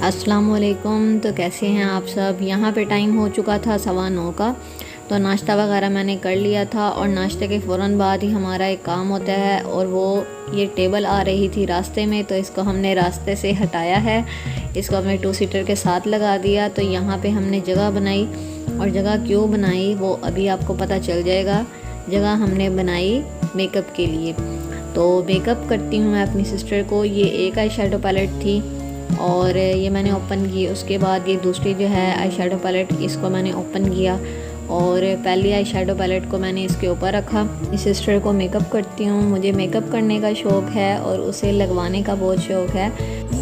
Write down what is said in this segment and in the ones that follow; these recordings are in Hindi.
अस्सलामुअलैकुम। तो कैसे हैं आप सब। यहाँ पे टाइम हो चुका था 9:15 का। तो नाश्ता वगैरह मैंने कर लिया था और नाश्ते के फ़ौरन बाद ही हमारा एक काम होता है और वो ये टेबल आ रही थी रास्ते में, तो इसको हमने रास्ते से हटाया है। इसको हमने 2 सीटर के साथ लगा दिया। तो यहाँ पे हमने जगह बनाई और जगह क्यों बनाई वो अभी आपको पता चल जाएगा। जगह हमने बनाई मेकअप के लिए। तो मेकअप करती हूँ मैं अपनी सिस्टर को। ये एक आई शेडो पैलेट थी और ये मैंने ओपन की। उसके बाद ये दूसरी जो है आई शेडो पैलेट, इसको मैंने ओपन किया और पहली आई शेडो पैलेट को मैंने इसके ऊपर रखा। इस सिस्टर को मेकअप करती हूँ। मुझे मेकअप करने का शौक़ है और उसे लगवाने का बहुत शौक़ है।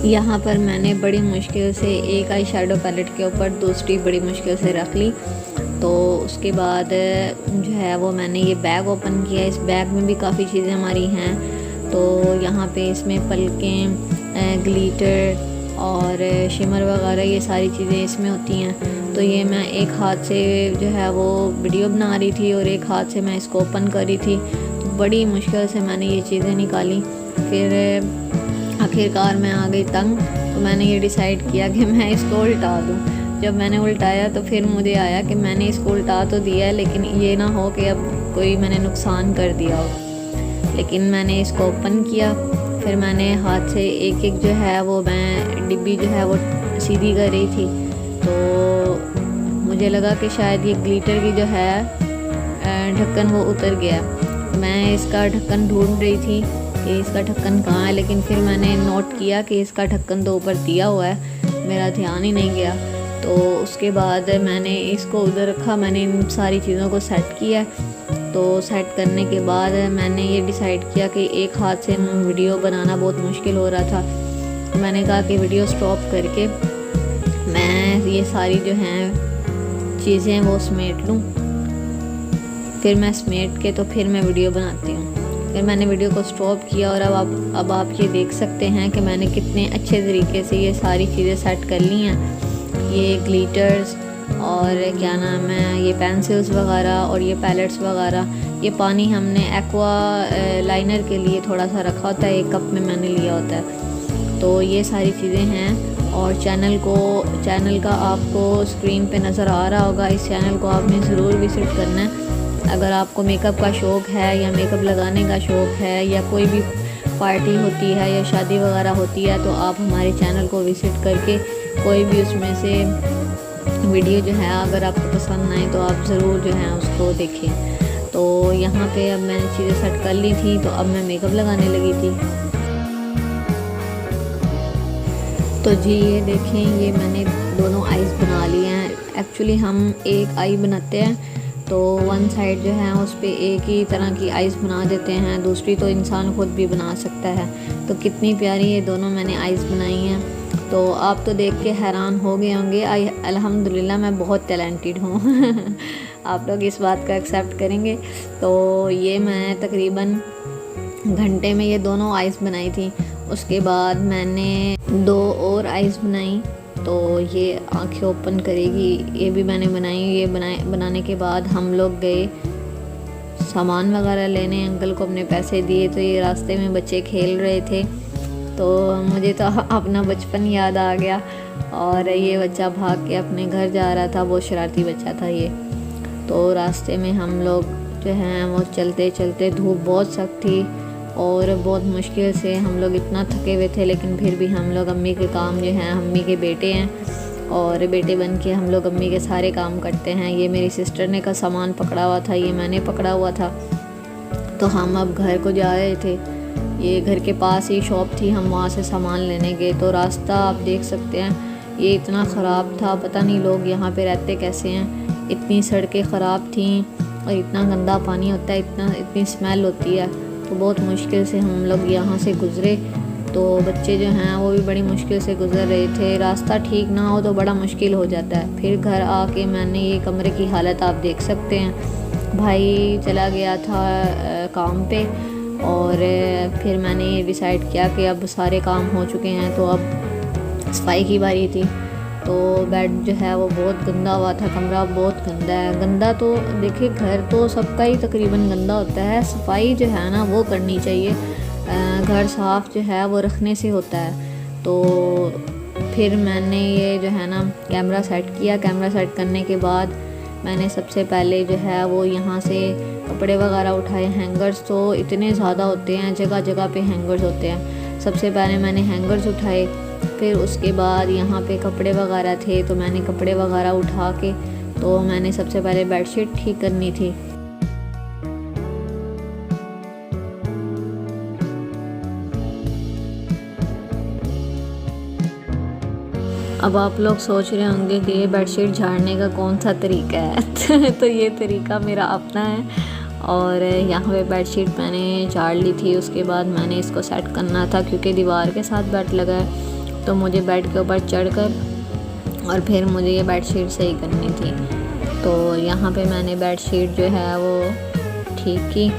यहाँ पर मैंने बड़ी मुश्किल से एक आई शेडो पैलेट के ऊपर दूसरी बड़ी मुश्किल से रख ली। तो उसके बाद जो है वो मैंने ये बैग ओपन किया। इस बैग में भी काफ़ी चीज़ें हमारी हैं। तो यहाँ पे इसमें पलकें, ग्लिटर और शिमर वगैरह ये सारी चीज़ें इसमें होती हैं। तो ये मैं एक हाथ से जो है वो वीडियो बना रही थी और एक हाथ से मैं इसको ओपन कर रही थी। तो बड़ी मुश्किल से मैंने ये चीज़ें निकाली। फिर आखिरकार मैं आ गई तंग। तो मैंने ये डिसाइड किया कि मैं इसको उल्टा दूँ। जब मैंने उल्टाया तो फिर मुझे आया कि मैंने इसको उल्टा तो दिया है, लेकिन ये ना हो कि अब कोई मैंने नुकसान कर दिया हो। लेकिन मैंने इसको ओपन किया। फिर मैंने हाथ से एक एक जो है वो मैं डिब्बी जो है वो सीधी कर रही थी। तो मुझे लगा कि शायद ये ग्लिटर की जो है ढक्कन वो उतर गया। मैं इसका ढक्कन ढूंढ रही थी कि इसका ढक्कन कहाँ है, लेकिन फिर मैंने नोट किया कि इसका ढक्कन तो ऊपर दिया हुआ है, मेरा ध्यान ही नहीं गया। तो उसके बाद मैंने इसको उधर रखा। मैंने इन सारी चीज़ों को सेट किया। तो सेट करने के बाद मैंने ये डिसाइड किया कि एक हाथ से वीडियो बनाना बहुत मुश्किल हो रहा था। मैंने कहा कि वीडियो स्टॉप करके मैं ये सारी जो हैं चीज़ें वो समेट लूँ। फिर मैं समेट के तो फिर मैं वीडियो बनाती हूँ। फिर मैंने वीडियो को स्टॉप किया और अब आप ये देख सकते हैं कि मैंने कितने अच्छे तरीके से ये सारी चीज़ें सेट कर ली हैं। ये ग्लिटर्स और क्या नाम है, ये पेंसिल्स वगैरह और ये पैलेट्स वगैरह। ये पानी हमने एक्वा लाइनर के लिए थोड़ा सा रखा होता है, एक कप में मैंने लिया होता है। तो ये सारी चीज़ें हैं। और चैनल का आपको स्क्रीन पे नज़र आ रहा होगा। इस चैनल को आपने ज़रूर विज़िट करना है। अगर आपको मेकअप का शौक़ है या मेकअप लगाने का शौक़ है या कोई भी पार्टी होती है या शादी वगैरह होती है, तो आप हमारे चैनल को विज़िट करके कोई भी उसमें से वीडियो जो है अगर आपको पसंद आए तो आप ज़रूर जो है उसको देखें। तो यहाँ पे अब मैंने चीज़ें सेट कर ली थी। तो अब मैं मेकअप लगाने लगी थी। तो जी ये देखें, ये मैंने दोनों आईज़ बना लिए हैं। एक्चुअली हम एक आई बनाते हैं तो वन साइड जो है उस पर एक ही तरह की आईज़ बना देते हैं, दूसरी तो इंसान खुद भी बना सकता है। तो कितनी प्यारी ये दोनों मैंने आईज़ बनाई हैं। तो आप तो देख के हैरान हो गए होंगे। अल्हम्दुलिल्लाह मैं बहुत टैलेंटेड हूँ। आप लोग इस बात को एक्सेप्ट करेंगे। तो ये मैं तकरीबन घंटे में ये दोनों आइज़ बनाई थी। उसके बाद मैंने 2 और आइज़ बनाई। तो ये आँखें ओपन करेगी, ये भी मैंने बनाई। ये बनाने के बाद हम लोग गए सामान वगैरह लेने। अंकल को अपने पैसे दिए। तो ये रास्ते में बच्चे खेल रहे थे। तो मुझे तो अपना बचपन याद आ गया। और ये बच्चा भाग के अपने घर जा रहा था, बहुत शरारती बच्चा था ये। तो रास्ते में हम लोग जो हैं वो चलते चलते, धूप बहुत सख्त थी और बहुत मुश्किल से हम लोग इतना थके हुए थे, लेकिन फिर भी हम लोग अम्मी के काम जो हैं, अम्मी के बेटे हैं और बेटे बन के हम लोग अम्मी के सारे काम करते हैं। ये मेरी सिस्टर ने का सामान पकड़ा हुआ था, ये मैंने पकड़ा हुआ था। तो हम अब घर को जा रहे थे। ये घर के पास ही शॉप थी, हम वहाँ से सामान लेने गए। तो रास्ता आप देख सकते हैं ये इतना ख़राब था, पता नहीं लोग यहाँ पे रहते कैसे हैं। इतनी सड़कें ख़राब थीं और इतना गंदा पानी होता है, इतनी स्मेल होती है। तो बहुत मुश्किल से हम लोग यहाँ से गुज़रे। तो बच्चे जो हैं वो भी बड़ी मुश्किल से गुज़र रहे थे। रास्ता ठीक ना हो तो बड़ा मुश्किल हो जाता है। फिर घर आके मैंने ये कमरे की हालत आप देख सकते हैं। भाई चला गया था काम पे और फिर मैंने ये डिसाइड किया कि अब सारे काम हो चुके हैं तो अब सफाई की बारी थी। तो बेड जो है वो बहुत गंदा हुआ था, कमरा बहुत गंदा है। गंदा तो देखिए, घर तो सबका ही तकरीबन गंदा होता है, सफाई जो है ना वो करनी चाहिए। घर साफ़ जो है वो रखने से होता है। तो फिर मैंने ये जो है ना कैमरा सेट किया। कैमरा सेट करने के बाद मैंने सबसे पहले जो है वो यहाँ से कपड़े वगैरह उठाए। हैंगर्स तो इतने ज़्यादा होते हैं, जगह जगह पे हैंगर्स होते हैं। सबसे पहले मैंने हैंगर्स उठाए, फिर उसके बाद यहाँ पे कपड़े वगैरह थे तो मैंने कपड़े वगैरह उठा के तो मैंने सबसे पहले बेडशीट ठीक करनी थी। अब आप लोग सोच रहे होंगे कि ये बेडशीट झाड़ने का कौन सा तरीका है तो ये तरीका मेरा अपना है। और यहाँ पे बेडशीट मैंने झाड़ ली थी। उसके बाद मैंने इसको सेट करना था क्योंकि दीवार के साथ बेड लगा है, तो मुझे बेड के ऊपर चढ़कर और फिर मुझे ये बेडशीट सही करनी थी। तो यहाँ पे मैंने बेडशीट जो है वो ठीक की।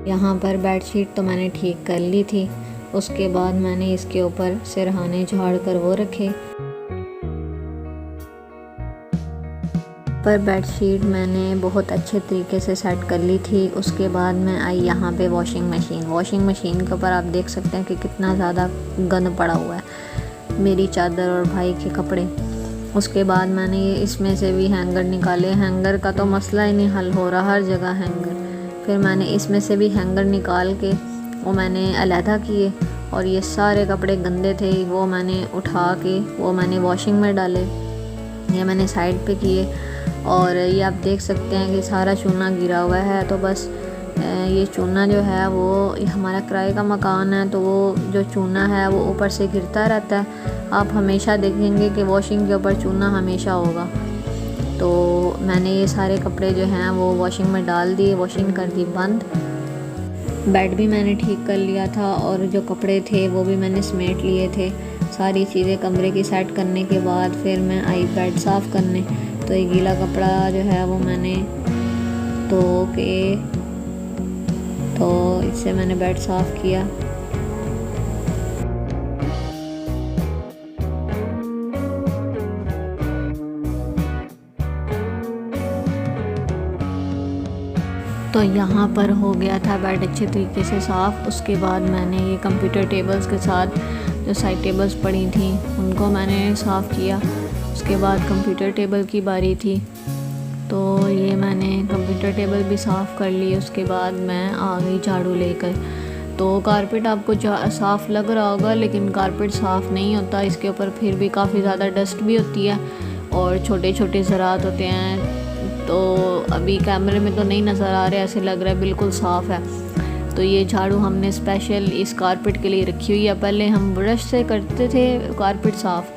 यहाँ पर बेडशीट तो मैंने ठीक कर ली थी। उसके बाद मैंने इसके ऊपर सिरहाने झाड़ कर वो रखे। पर बेडशीट मैंने बहुत अच्छे तरीके से सेट कर ली थी। उसके बाद मैं आई यहाँ पे वॉशिंग मशीन के ऊपर आप देख सकते हैं कि कितना ज़्यादा गंद पड़ा हुआ है, मेरी चादर और भाई के कपड़े। उसके बाद मैंने ये इसमें से भी हैंगर निकाले। हैंगर का तो मसला ही नहीं हल हो रहा, हर जगह हैंगर। फिर मैंने इसमें से भी हैंगर निकाल के वो मैंने अलहदा किए और ये सारे कपड़े गंदे थे वो मैंने उठा के वो मैंने वॉशिंग में डाले। ये मैंने साइड पे किए और ये आप देख सकते हैं कि सारा चूना गिरा हुआ है। तो बस ये चूना जो है वो हमारा किराए का मकान है, तो वो जो चूना है वो ऊपर से गिरता रहता है। आप हमेशा देखेंगे कि वॉशिंग के ऊपर चूना हमेशा होगा। तो मैंने ये सारे कपड़े जो हैं वो वॉशिंग में डाल दिए, वॉशिंग कर दी बंद। बेड भी मैंने ठीक कर लिया था और जो कपड़े थे वो भी मैंने समेट लिए थे। सारी चीज़ें कमरे की सेट करने के बाद फिर मैं आई बेड साफ़ करने। तो ये गीला कपड़ा जो है वो मैंने धो के तो इससे मैंने बेड साफ़ किया। तो यहाँ पर हो गया था बेड अच्छे तरीके से साफ़। उसके बाद मैंने ये कंप्यूटर टेबल्स के साथ जो साइड टेबल्स पड़ी थी उनको मैंने साफ़ किया। उसके बाद कंप्यूटर टेबल की बारी थी, तो ये मैंने कंप्यूटर टेबल भी साफ़ कर ली। उसके बाद मैं आ गई झाड़ू लेकर। तो कारपेट आपको साफ़ लग रहा होगा, लेकिन कारपेट साफ़ नहीं होता, इसके ऊपर फिर भी काफ़ी ज़्यादा डस्ट भी होती है और छोटे छोटे ज़रात होते हैं। तो अभी कैमरे में तो नहीं नज़र आ रहे, ऐसे लग रहा है बिल्कुल साफ़ है। तो ये झाड़ू हमने स्पेशल इस कारपेट के लिए रखी हुई है। पहले हम ब्रश से करते थे कारपेट साफ़,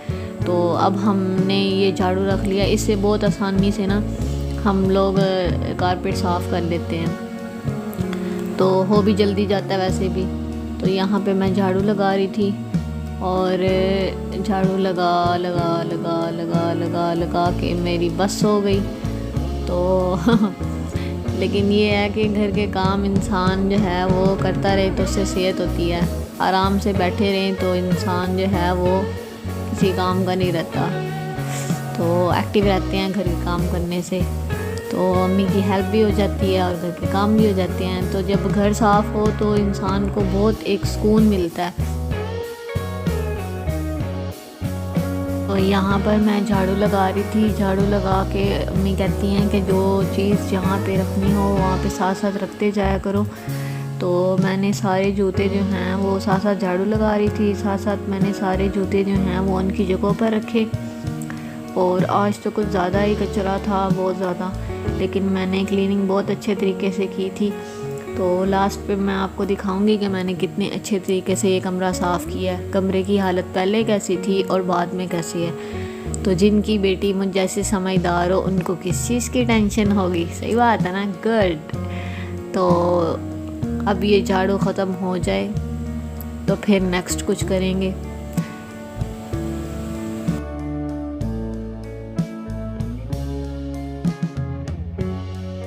तो अब हमने ये झाड़ू रख लिया। इससे बहुत आसानी से ना हम लोग कारपेट साफ़ कर लेते हैं, तो हो भी जल्दी जाता है वैसे भी। तो यहाँ पे मैं झाड़ू लगा रही थी और झाड़ू लगा लगा लगा लगा लगा लगा के मेरी बस हो गई। तो लेकिन ये है कि घर के काम इंसान जो है वो करता रहे तो उससे सेहत होती है। आराम से बैठे रहें तो इंसान जो है वो किसी काम का नहीं रहता, तो एक्टिव रहते हैं घर के काम करने से। तो अम्मी की हेल्प भी हो जाती है और घर के काम भी हो जाते हैं। तो जब घर साफ़ हो तो इंसान को बहुत एक सुकून मिलता है। तो यहाँ पर मैं झाड़ू लगा रही थी। झाड़ू लगा के अम्मी कहती हैं कि जो चीज़ जहाँ पे रखनी हो वहाँ पे साथ साथ रखते जाया करो। तो मैंने सारे जूते जो हैं वो साथ साथ झाड़ू लगा रही थी, साथ साथ मैंने सारे जूते जो हैं वो उनकी जगहों पर रखे। और आज तो कुछ ज़्यादा ही कचरा था, बहुत ज़्यादा, लेकिन मैंने क्लीनिंग बहुत अच्छे तरीके से की थी। तो लास्ट पे मैं आपको दिखाऊंगी कि मैंने कितने अच्छे तरीके से ये कमरा साफ़ किया है। कमरे की हालत पहले कैसी थी और बाद में कैसी है। तो जिनकी बेटी मुझ जैसे समझदार हो उनको किस चीज़ की टेंशन होगी, सही बात है ना, गुड। तो अब ये झाड़ू ख़त्म हो जाए तो फिर नेक्स्ट कुछ करेंगे।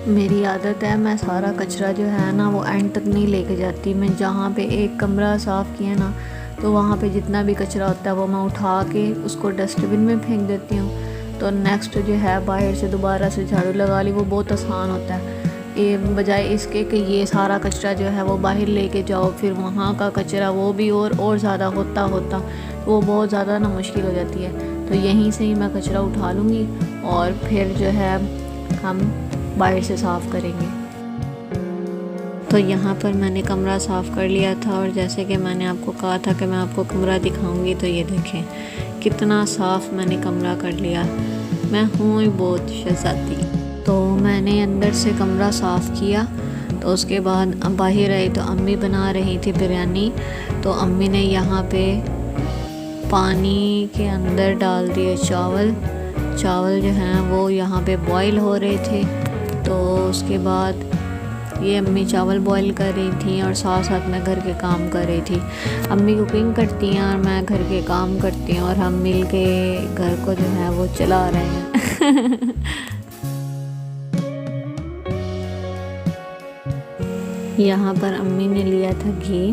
मेरी आदत है मैं सारा कचरा जो है ना वो एंड तक नहीं लेके जाती। मैं जहाँ पे एक कमरा साफ़ किया ना तो वहाँ पे जितना भी कचरा होता है वो मैं उठा के उसको डस्टबिन में फेंक देती हूँ। तो नेक्स्ट जो है बाहर से दोबारा से झाड़ू लगा ली, वो बहुत आसान होता है। ये बजाय इसके कि ये सारा कचरा जो है वो बाहर लेके जाओ, फिर वहाँ का कचरा वो भी और ज़्यादा होता वो बहुत ज़्यादा ना मुश्किल हो जाती है। तो यहीं से ही मैं कचरा उठा लूँगी और फिर जो है हम बाहर से साफ़ करेंगे। तो यहाँ पर मैंने कमरा साफ़ कर लिया था और जैसे कि मैंने आपको कहा था कि मैं आपको कमरा दिखाऊंगी, तो ये देखें कितना साफ़ मैंने कमरा कर लिया। मैं हूँ ही बहुत शहज़ादी। तो मैंने अंदर से कमरा साफ़ किया, तो उसके बाद बाहर आई तो अम्मी बना रही थी बिरयानी। तो अम्मी ने यहाँ पे पानी के अंदर डाल दिए चावल जो हैं वो यहाँ पे बॉईल हो रहे थे। तो उसके बाद ये अम्मी चावल बॉईल कर रही थी और साथ साथ मैं घर के काम कर रही थी। अम्मी कुकिंग करती हैं और मैं घर के काम करती हूँ और हम मिल के घर को जो है वो चला रहे हैं। यहाँ पर अम्मी ने लिया था घी,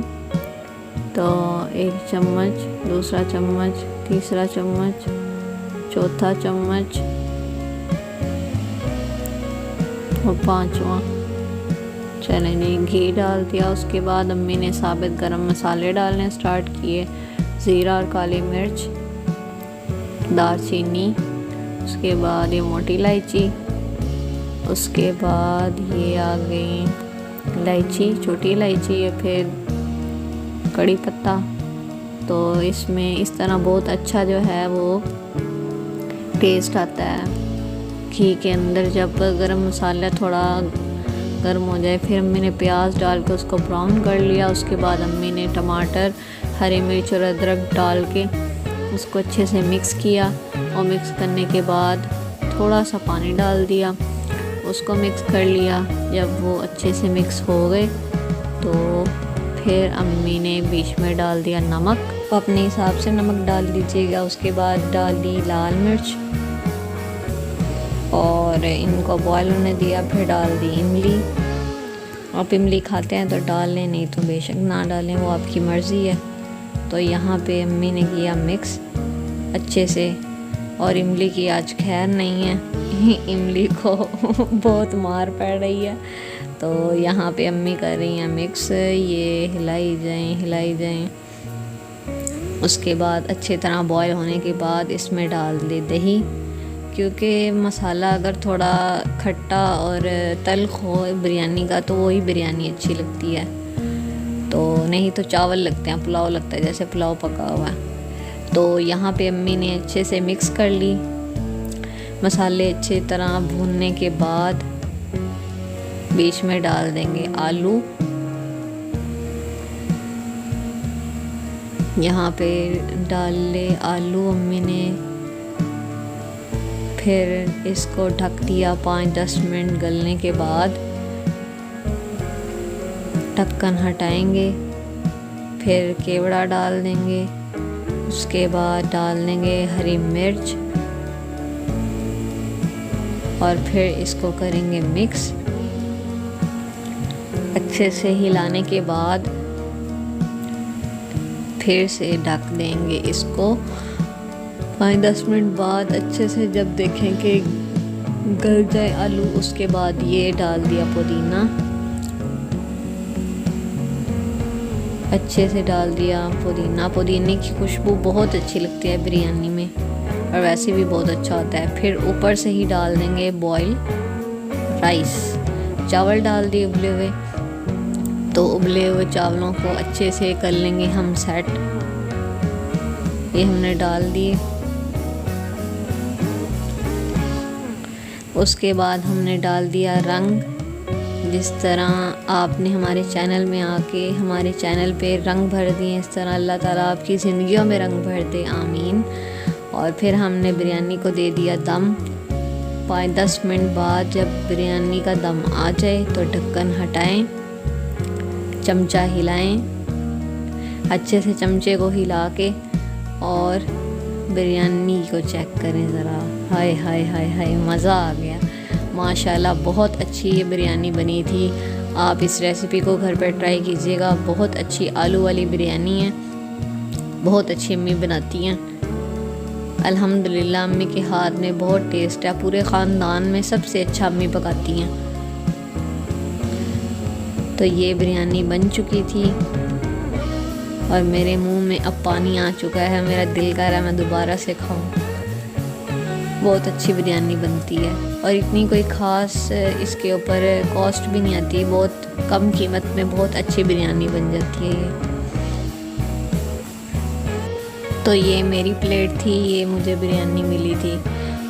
तो 1 चम्मच, दूसरा चम्मच, तीसरा चम्मच, चौथा चम्मच और 5वां। चलें जी, घी डाल दिया। उसके बाद अम्मी ने साबित गरम मसाले डालने स्टार्ट किए, ज़ीरा और काली मिर्च, दालचीनी, उसके बाद ये मोटी इलायची, उसके बाद ये आ गई इलायची, छोटी इलायची, या फिर कड़ी पत्ता। तो इसमें इस तरह बहुत अच्छा जो है वो टेस्ट आता है घी के अंदर। जब गरम मसाला थोड़ा गर्म हो जाए, फिर अम्मी ने प्याज डाल के उसको ब्राउन कर लिया। उसके बाद अम्मी ने टमाटर, हरी मिर्च और अदरक डाल के उसको अच्छे से मिक्स किया और मिक्स करने के बाद थोड़ा सा पानी डाल दिया, उसको मिक्स कर लिया। जब वो अच्छे से मिक्स हो गए तो फिर अम्मी ने बीच में डाल दिया नमक, अपने हिसाब से नमक डाल दीजिएगा। उसके बाद डाली लाल मिर्च और इनको बॉयल होने दिया। फिर डाल दी इमली। आप इमली खाते हैं तो डाल लें, नहीं तो बेशक ना डालें, वो आपकी मर्ज़ी है। तो यहाँ पे अम्मी ने किया मिक्स अच्छे से, और इमली की आज खैर नहीं है, इमली को बहुत मार पड़ रही है। तो यहाँ पे अम्मी कर रही हैं मिक्स, ये हिलाई जाएं। उसके बाद अच्छी तरह बॉयल होने के बाद इसमें डाल दे दही, क्योंकि मसाला अगर थोड़ा खट्टा और तल्ख हो बिरयानी का तो वही बिरयानी अच्छी लगती है। तो नहीं तो चावल लगते हैं, पुलाव लगता है जैसे पुलाव पका हुआ है। तो यहाँ पे अम्मी ने अच्छे से मिक्स कर ली। मसाले अच्छी तरह भूनने के बाद बीच में डाल देंगे आलू। यहाँ पे डाले आलू अम्मी ने, फिर इसको ढक दिया 5-10 मिनट गलने के बाद। ढक्कन हटाएंगे, फिर केवड़ा डाल देंगे, उसके बाद डाल देंगे हरी मिर्च और फिर इसको करेंगे मिक्स। अच्छे से हिलाने के बाद फिर से ढक देंगे इसको 5-10 मिनट बाद। अच्छे से जब देखें कि गल जाए आलू, उसके बाद ये डाल दिया पुदीना, अच्छे से डाल दिया पुदीना। पुदीने की खुशबू बहुत अच्छी लगती है बिरयानी में और वैसे भी बहुत अच्छा होता है। फिर ऊपर से ही डाल देंगे बॉयल राइस, चावल डाल दिए उबले हुए। तो उबले हुए चावलों को अच्छे से कर लेंगे हम सेट। ये हमने डाल दिए। उसके बाद हमने डाल दिया रंग। जिस तरह आपने हमारे चैनल में आके हमारे चैनल पे रंग भर दिए, इस तरह अल्लाह ताला आपकी ज़िंदगियों में रंग भर दे, आमीन। और फिर हमने बिरयानी को दे दिया दम। 5-10 मिनट बाद जब बिरयानी का दम आ जाए तो ढक्कन हटाएं, चमचा हिलाएं, अच्छे से चमचे को हिला के और बिरयानी को चेक करें ज़रा। हाय हाय हाय हाय, मज़ा आ गया माशाल्लाह। बहुत अच्छी ये बिरयानी बनी थी। आप इस रेसिपी को घर पर ट्राई कीजिएगा। बहुत अच्छी आलू वाली बिरयानी है, बहुत अच्छी अम्मी बनाती हैं। अल्हम्दुलिल्लाह अम्मी के हाथ में बहुत टेस्ट है, पूरे ख़ानदान में सबसे अच्छा अम्मी पकाती हैं। तो ये बिरयानी बन चुकी थी और मेरे मुंह में अब पानी आ चुका है, मेरा दिल कर रहा है मैं दोबारा से खाऊं। बहुत अच्छी बिरयानी बनती है और इतनी कोई ख़ास इसके ऊपर कॉस्ट भी नहीं आती, बहुत कम कीमत में बहुत अच्छी बिरयानी बन जाती है ये। तो ये मेरी प्लेट थी, ये मुझे बिरयानी मिली थी।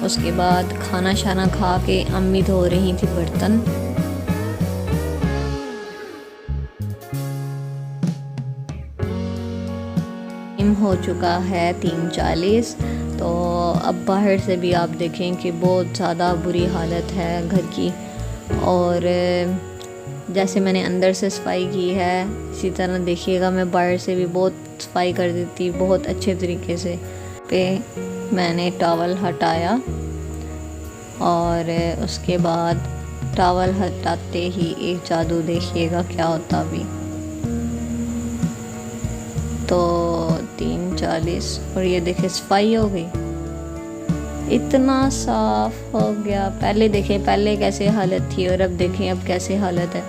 उसके बाद खाना शाना खा के अम्मी धो रही थी बर्तन। टाइम हो चुका है 3:40। तो अब बाहर से भी आप देखें कि बहुत ज़्यादा बुरी हालत है घर की, और जैसे मैंने अंदर से सफाई की है इसी तरह देखिएगा मैं बाहर से भी बहुत सफाई कर देती बहुत अच्छे तरीके से। पे मैंने टॉवल हटाया और उसके बाद टॉवल हटाते ही एक जादू देखिएगा क्या होता अभी। तो 3:40 और ये देखे सफाई हो गई, इतना साफ हो गया। पहले देखें पहले कैसे हालत थी और अब देखें अब कैसे हालत है,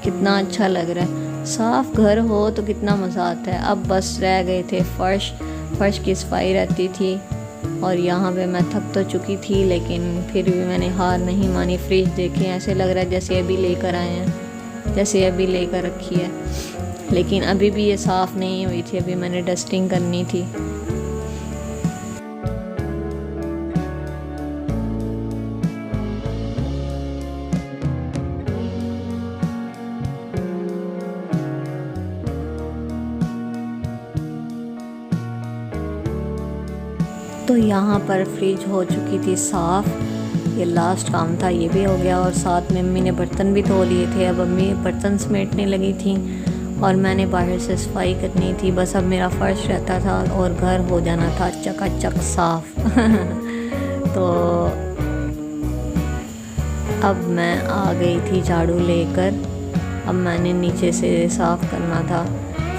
कितना अच्छा लग रहा है। साफ घर हो तो कितना मज़ा आता है। अब बस रह गए थे फर्श की सफाई रहती थी, और यहाँ पे मैं थक तो चुकी थी लेकिन फिर भी मैंने हार नहीं मानी। फ्रिज देखें ऐसे लग रहा है जैसे अभी लेकर आए हैं, जैसे अभी लेकर रखी है, लेकिन अभी भी ये साफ़ नहीं हुई थी, अभी मैंने डस्टिंग करनी थी। तो यहाँ पर फ्रिज हो चुकी थी साफ़, ये लास्ट काम था, ये भी हो गया। और साथ में अम्मी ने बर्तन भी धो लिए थे। अब अम्मी बर्तन समेटने लगी थी और मैंने बाहर से सफाई करनी थी। बस अब मेरा फ़र्श रहता था और घर हो जाना था चकाचक साफ़। तो अब मैं आ गई थी झाड़ू लेकर। अब मैंने नीचे से साफ़ करना था,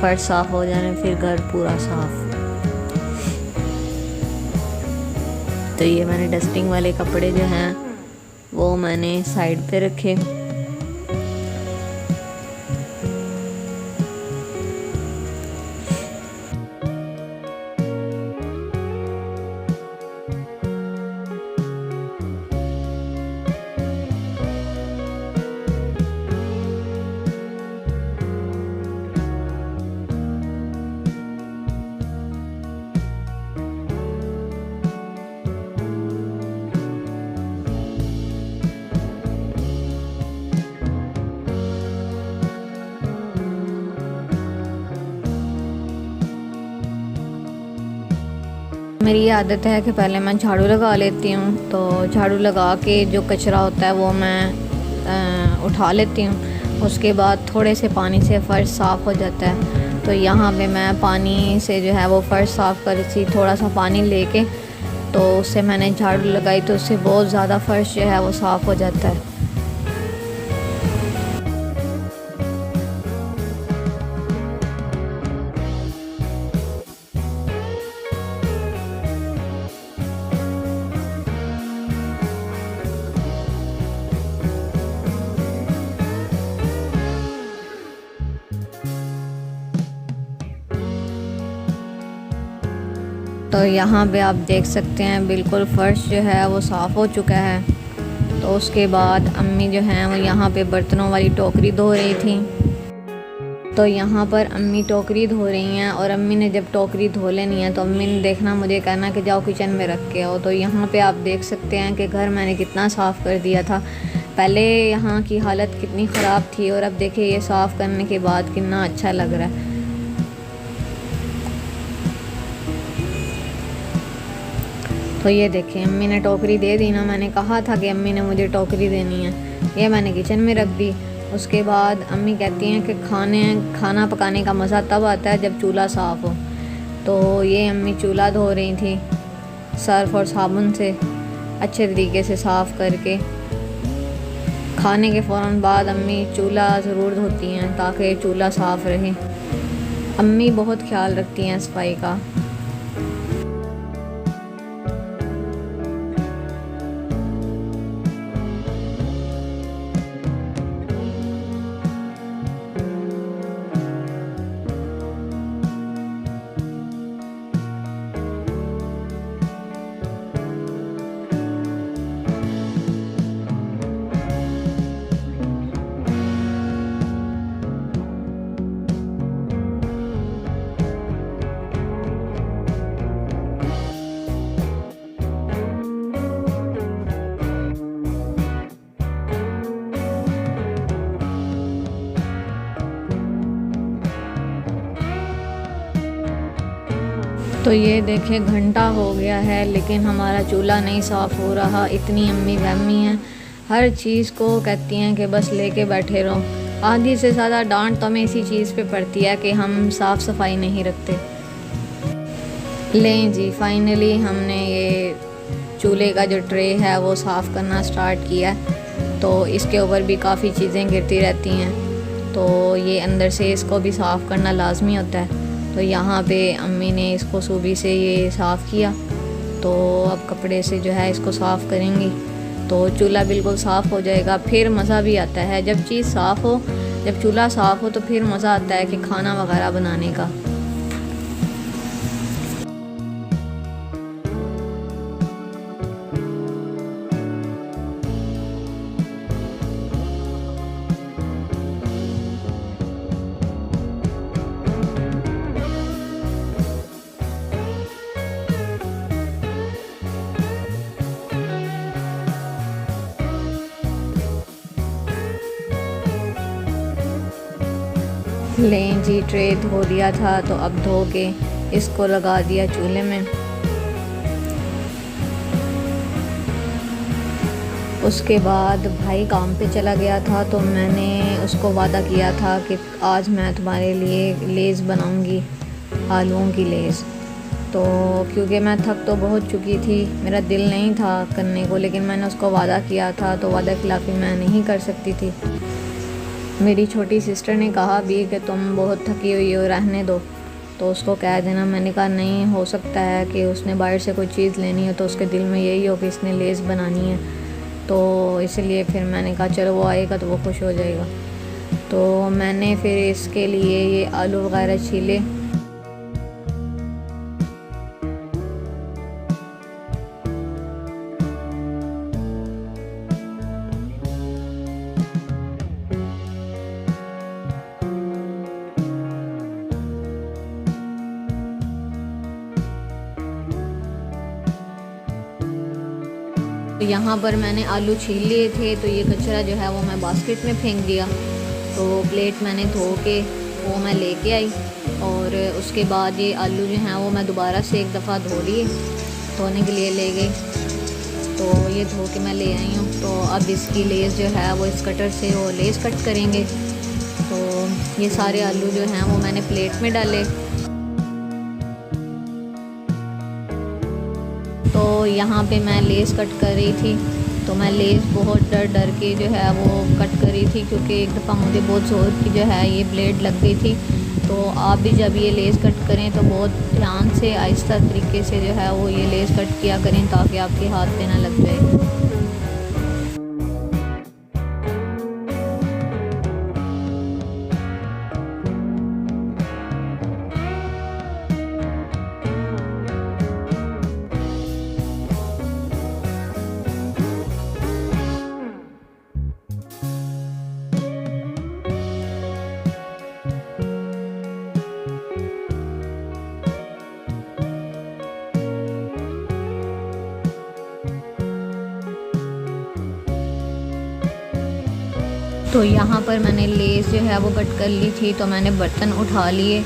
फ़र्श साफ़ हो जाने फिर घर पूरा साफ़। तो ये मैंने डस्टिंग वाले कपड़े जो हैं वो मैंने साइड पे रखे। मेरी आदत है कि पहले मैं झाड़ू लगा लेती हूँ, तो झाड़ू लगा के जो कचरा होता है वो मैं उठा लेती हूँ। उसके बाद थोड़े से पानी से फ़र्श साफ़ हो जाता है। तो यहाँ पे मैं पानी से जो है वो फ़र्श साफ़ कर सी, थोड़ा सा पानी लेके तो उससे मैंने झाड़ू लगाई, तो उससे बहुत ज़्यादा फ़र्श जो है वो साफ़ हो जाता है। तो यहाँ पे आप देख सकते हैं बिल्कुल फ़र्श जो है वो साफ़ हो चुका है। तो उसके बाद अम्मी जो हैं वो यहाँ पे बर्तनों वाली टोकरी धो रही थी। तो यहाँ पर अम्मी टोकरी धो रही हैं, और अम्मी ने जब टोकरी धो लेनी है तो अम्मी ने देखना मुझे कहना कि जाओ किचन में रख के आओ। तो यहाँ पे आप देख सकते हैं कि घर मैंने कितना साफ़ कर दिया था। पहले यहाँ की हालत कितनी ख़राब थी और अब देखिए ये साफ़ करने के बाद कितना अच्छा लग रहा है। तो ये देखें अम्मी ने टोकरी दे दी ना, मैंने कहा था कि अम्मी ने मुझे टोकरी देनी है, ये मैंने किचन में रख दी। उसके बाद अम्मी कहती हैं कि खाना पकाने का मज़ा तब आता है जब चूल्हा साफ़ हो। तो ये अम्मी चूल्हा धो रही थी सर्फ़ और साबुन से अच्छे तरीके से साफ़ करके। खाने के फ़ौरन बाद अम्मी चूल्हा ज़रूर धोती हैं ताकि चूल्हा साफ़ रहे। अम्मी बहुत ख्याल रखती हैं सफाई का। तो ये देखें घंटा हो गया है लेकिन हमारा चूल्हा नहीं साफ़ हो रहा। इतनी अम्मी गम्मी हैं, हर चीज़ को कहती हैं कि बस लेके बैठे रहो। आधी से ज़्यादा डांट तो हमें इसी चीज़ पे पड़ती है कि हम साफ़ सफाई नहीं रखते। लें जी, फाइनली हमने ये चूल्हे का जो ट्रे है वो साफ़ करना स्टार्ट किया। तो इसके ऊपर भी काफ़ी चीज़ें गिरती रहती हैं, तो ये अंदर से इसको भी साफ़ करना लाजमी होता है। तो यहाँ पे अम्मी ने इसको सूबी से ये साफ़ किया, तो अब कपड़े से जो है इसको साफ़ करेंगी तो चूल्हा बिल्कुल साफ़ हो जाएगा। फिर मज़ा भी आता है जब चीज़ साफ़ हो, जब चूल्हा साफ़ हो तो फिर मज़ा आता है कि खाना वगैरह बनाने का। लें जी, ट्रे धो दिया था तो अब धो के इसको लगा दिया चूल्हे में। उसके बाद भाई काम पे चला गया था तो मैंने उसको वादा किया था कि आज मैं तुम्हारे लिए लेज़ बनाऊंगी, आलूओं की लेज़। तो क्योंकि मैं थक तो बहुत चुकी थी, मेरा दिल नहीं था करने को, लेकिन मैंने उसको वादा किया था तो वादा खिलाफ़ी मैं नहीं कर सकती थी। मेरी छोटी सिस्टर ने कहा भी कि तुम बहुत थकी हुई हो, रहने दो, तो उसको कह देना। मैंने कहा नहीं, हो सकता है कि उसने बाहर से कोई चीज़ लेनी हो तो उसके दिल में यही हो कि इसने लेज़ बनानी है, तो इसलिए फिर मैंने कहा चलो वो आएगा तो वो खुश हो जाएगा। तो मैंने फिर इसके लिए ये आलू वगैरह छीले। तो यहाँ पर मैंने आलू छील लिए थे, तो ये कचरा जो है वो मैं बास्केट में फेंक दिया। तो प्लेट मैंने धो के वो मैं लेके आई, और उसके बाद ये आलू जो हैं वो मैं दोबारा से एक दफ़ा धो लिए, धोने के लिए ले गई। तो ये धो के मैं ले आई हूँ। तो अब इसकी लेस जो है वो इस कटर से वो लेस कट करेंगे। तो ये सारे आलू जो हैं वो मैंने प्लेट में डाले। तो यहाँ पे मैं लेस कट कर रही थी, तो मैं लेस बहुत डर डर के जो है वो कट कर रही थी, क्योंकि एक दफ़ा मुझे बहुत ज़ोर की जो है ये ब्लेड लग गई थी। तो आप भी जब ये लेस कट करें तो बहुत ध्यान से आहिस्ता तरीके से जो है वो ये लेस कट किया करें, ताकि आपके हाथ पे ना लग जाए। तो यहाँ पर मैंने लेस जो है वो कट कर ली थी, तो मैंने बर्तन उठा लिए।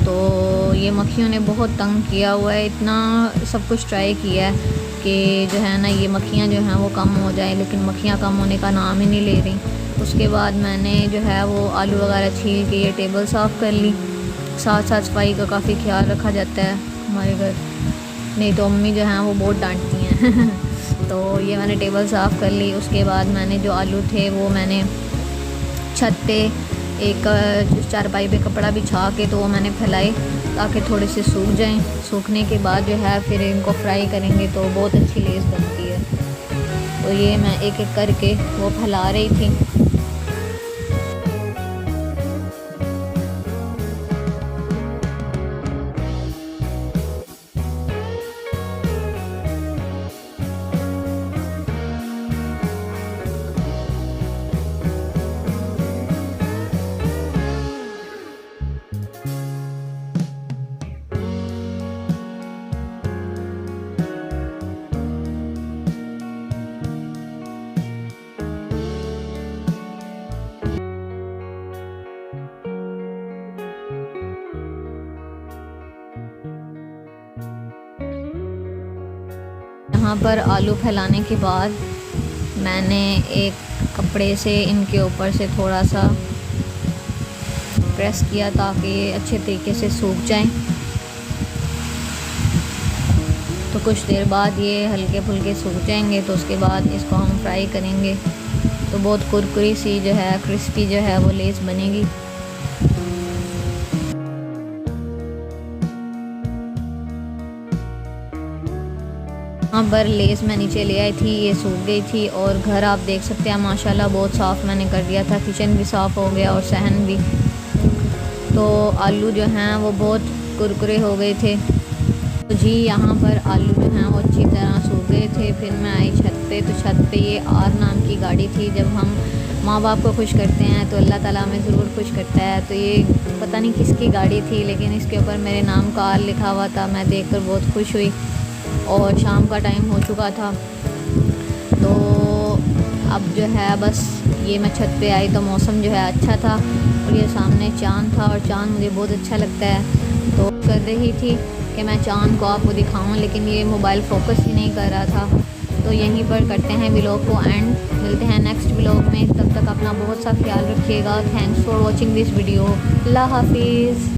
तो ये मक्खियों ने बहुत तंग किया हुआ है, इतना सब कुछ ट्राई किया है कि जो है ना ये मक्खियाँ जो हैं वो कम हो जाए, लेकिन मक्खियाँ कम होने का नाम ही नहीं ले रही। उसके बाद मैंने जो है वो आलू वगैरह छील के ये टेबल साफ़ कर ली। साथ साथ सफाई का काफ़ी ख्याल रखा जाता है हमारे घर, नहीं तो अम्मी जो हैं वो बहुत डांटती हैं। तो ये मैंने टेबल साफ़ कर ली। उसके बाद मैंने जो आलू थे वो मैंने छत पे एक चारपाई पे कपड़ा बिछा के तो वो मैंने फैलाए, ताकि थोड़े से सूख जाएं। सूखने के बाद जो है फिर इनको फ्राई करेंगे तो बहुत अच्छी लेस बनती है। तो ये मैं एक एक करके वो फैला रही थी। यहाँ पर आलू फैलाने के बाद मैंने एक कपड़े से इनके ऊपर से थोड़ा सा प्रेस किया ताकि ये अच्छे तरीके से सूख जाएं। तो कुछ देर बाद ये हल्के फुल्के सूख जाएंगे, तो उसके बाद इसको हम फ्राई करेंगे। तो बहुत कुरकुरी सी जो है, क्रिस्पी जो है वो लेस बनेगी। यहाँ पर लेस मैं नीचे ले आई थी, ये सूख गई थी। और घर आप देख सकते हैं माशाल्लाह बहुत साफ़ मैंने कर दिया था, किचन भी साफ़ हो गया और सहन भी। तो आलू जो हैं वो बहुत कुरकुरे हो गए थे। तो जी यहाँ पर आलू जो हैं वो अच्छी तरह सूख गए थे। फिर मैं आई छत पे, तो छत पे ये आर नाम की गाड़ी थी। जब हम माँ बाप को खुश करते हैं तो अल्लाह ताला हमें ज़रूर खुश करता है। तो ये पता नहीं किसकी गाड़ी थी, लेकिन इसके ऊपर मेरे नाम का आर लिखा हुआ था। मैं देखकर बहुत खुश हुई और शाम का टाइम हो चुका था। तो अब जो है बस ये मैं छत पे आई तो मौसम जो है अच्छा था और ये सामने चाँद था, और चाँद मुझे बहुत अच्छा लगता है। तो कर रही थी कि मैं चाँद को आपको दिखाऊं, लेकिन ये मोबाइल फोकस ही नहीं कर रहा था। तो यहीं पर करते हैं व्लॉग को एंड, मिलते हैं नेक्स्ट व्लॉग में। तब तक अपना बहुत सा ख्याल रखिएगा। Thanks for watching this video. अल्लाह हाफिज़।